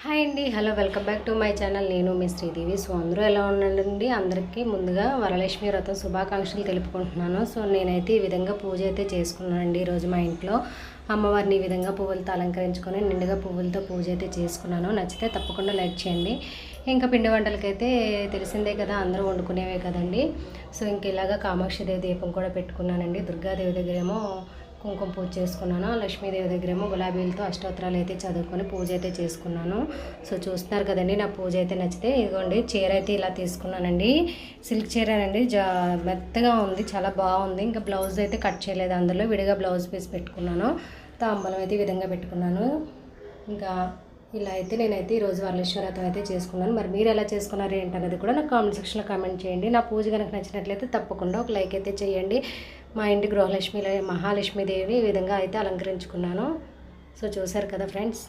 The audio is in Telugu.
హాయ్ అండి, hello, welcome back to my channel. నేను మీ శ్రీదేవి. సో అందరూ ఎలా ఉన్నారండి? అందరికీ ముందుగా వరలక్ష్మి వ్రతం శుభాకాంక్షలు తెలుపుకుంటున్నాను. సో నేనైతే ఈ విధంగా పూజ అయితే చేసుకున్నానండి. ఈరోజు మా ఇంట్లో అమ్మవారిని ఈ విధంగా పువ్వులతో అలంకరించుకొని నిండుగా పువ్వులతో పూజ అయితే చేసుకున్నాను. నచ్చితే తప్పకుండా లైక్ చేయండి. ఇంకా పిండి వంటలకైతే తెలిసిందే కదా, అందరూ వండుకునేవే కదండి. సో ఇంక ఇలాగా కామాక్షిదేవి దీపం కూడా పెట్టుకున్నానండి. దుర్గాదేవి దగ్గరేమో కుంకుమ పూజ చేసుకున్నాను. లక్ష్మీదేవి దగ్గరేమో గులాబీలతో అష్టోత్తరాలు అయితే చదువుకొని పూజ అయితే చేసుకున్నాను. సో చూస్తున్నారు కదండి, నా పూజ అయితే నచ్చితే ఇదిగోండి చీర అయితే ఇలా తీసుకున్నానండి. సిల్క్ చీరేనండి, మెత్తగా ఉంది, చాలా బాగుంది. ఇంకా బ్లౌజ్ అయితే కట్ చేయలేదు, అందులో విడిగా బ్లౌజ్ పీస్ పెట్టుకున్నాను. తాంబూలం అయితే ఈ విధంగా పెట్టుకున్నాను. ఇంకా ఇలా అయితే నేనైతే ఈరోజు వరలక్ష్మి వ్రతం అయితే చేసుకున్నాను. మరి మీరు ఎలా చేసుకున్నారు ఏంటనేది కూడా నాకు కామెంట్ సెక్షన్లో కామెంట్ చేయండి. నా పూజ కనుక నచ్చినట్లయితే తప్పకుండా ఒక లైక్ అయితే చేయండి. మా ఇంటి గృహలక్ష్మి మహాలక్ష్మీదేవిని ఈ విధంగా అయితే అలంకరించుకున్నాను. సో చూసారు కదా ఫ్రెండ్స్.